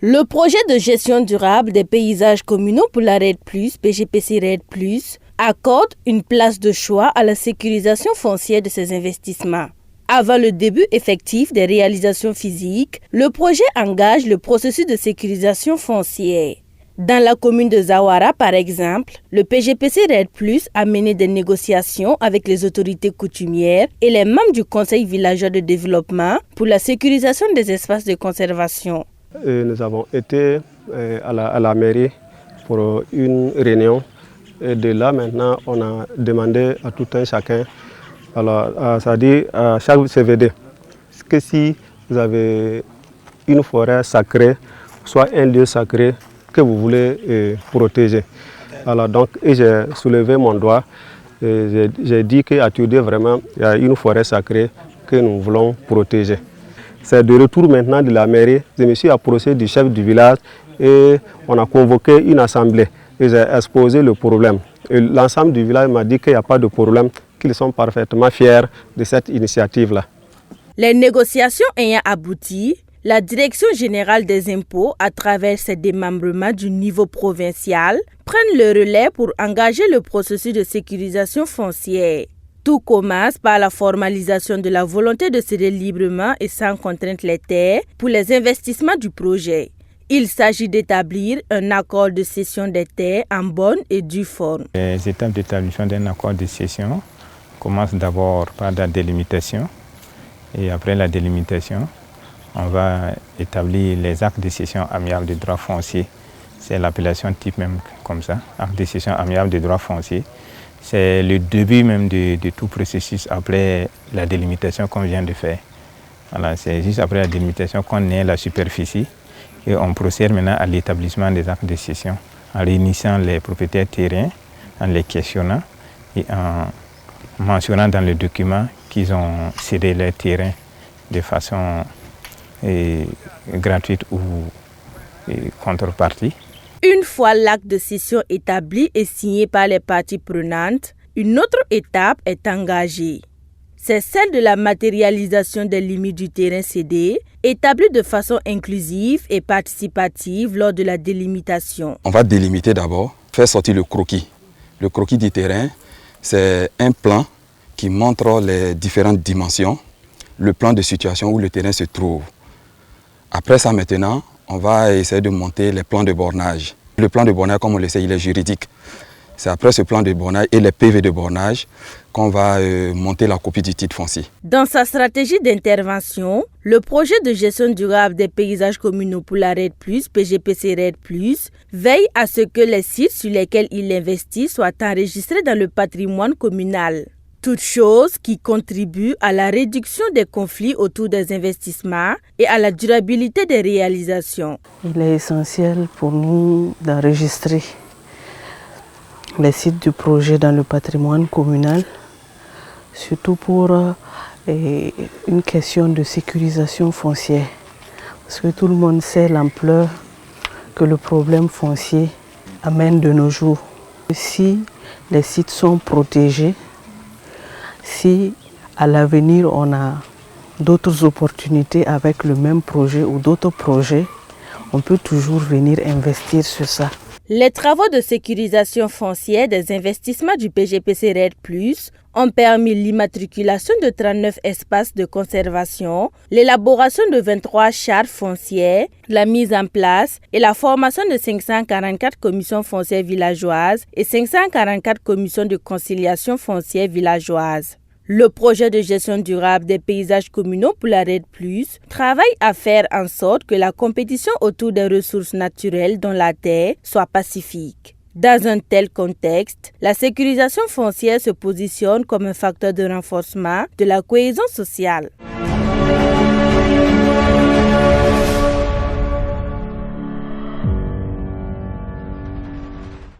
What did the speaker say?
Le projet de gestion durable des paysages communaux pour la RED+, PGPC RED+, accorde une place de choix à la sécurisation foncière de ces investissements. Avant le début effectif des réalisations physiques, le projet engage le processus de sécurisation foncière. Dans la commune de Zawara, par exemple, le PGPC RED+, a mené des négociations avec les autorités coutumières et les membres du Conseil villageois de développement pour la sécurisation des espaces de conservation. Nous avons été à la mairie pour une réunion et de là maintenant on a demandé à tout un chacun, c'est-à-dire à chaque CVD, que si vous avez une forêt sacrée, soit un lieu sacré que vous voulez protéger. Alors donc j'ai soulevé mon doigt et j'ai dit qu'à Tudé vraiment il y a une forêt sacrée que nous voulons protéger. C'est de retour maintenant de la mairie, je me suis approché du chef du village et on a convoqué une assemblée et j'ai exposé le problème. L'ensemble du village m'a dit qu'il n'y a pas de problème, qu'ils sont parfaitement fiers de cette initiative-là. Les négociations ayant abouti, la Direction générale des impôts, à travers ses démembrements du niveau provincial, prennent le relais pour engager le processus de sécurisation foncière. Tout commence par la formalisation de la volonté de céder librement et sans contrainte les terres pour les investissements du projet. Il s'agit d'établir un accord de cession des terres en bonne et due forme. Les étapes d'établissement d'un accord de cession commencent d'abord par la délimitation et après la délimitation, on va établir les actes de cession amiable de droit foncier. C'est l'appellation type même comme ça, acte de cession amiable de droit foncier. C'est le début même de tout processus après la délimitation qu'on vient de faire. Voilà, c'est juste après la délimitation qu'on ait la superficie et on procède maintenant à l'établissement des actes de cession en réunissant les propriétaires terriens, en les questionnant et en mentionnant dans le document qu'ils ont cédé leur terrain de façon gratuite ou contrepartie. Une fois l'acte de cession établi et signé par les parties prenantes, une autre étape est engagée. C'est celle de la matérialisation des limites du terrain cédé, établie de façon inclusive et participative lors de la délimitation. On va délimiter d'abord, faire sortir le croquis. Le croquis du terrain, c'est un plan qui montre les différentes dimensions, le plan de situation où le terrain se trouve. Après ça maintenant, on va essayer de monter les plans de bornage. Le plan de bornage, comme on le sait, il est juridique. C'est après ce plan de bornage et les PV de bornage qu'on va monter la copie du titre foncier. Dans sa stratégie d'intervention, le projet de gestion durable des paysages communaux pour la RED+, PGPC RED+, veille à ce que les sites sur lesquels il investit soient enregistrés dans le patrimoine communal. Toute chose qui contribue à la réduction des conflits autour des investissements et à la durabilité des réalisations. Il est essentiel pour nous d'enregistrer les sites du projet dans le patrimoine communal, surtout pour une question de sécurisation foncière. Parce que tout le monde sait l'ampleur que le problème foncier amène de nos jours. Si les sites sont protégés, si à l'avenir on a d'autres opportunités avec le même projet ou d'autres projets, on peut toujours venir investir sur ça. Les travaux de sécurisation foncière des investissements du PGPC RED+, ont permis l'immatriculation de 39 espaces de conservation, l'élaboration de 23 chartes foncières, la mise en place et la formation de 544 commissions foncières villageoises et 544 commissions de conciliation foncière villageoise. Le projet de gestion durable des paysages communaux pour la RED+, travaille à faire en sorte que la compétition autour des ressources naturelles dont la terre soit pacifique. Dans un tel contexte, la sécurisation foncière se positionne comme un facteur de renforcement de la cohésion sociale.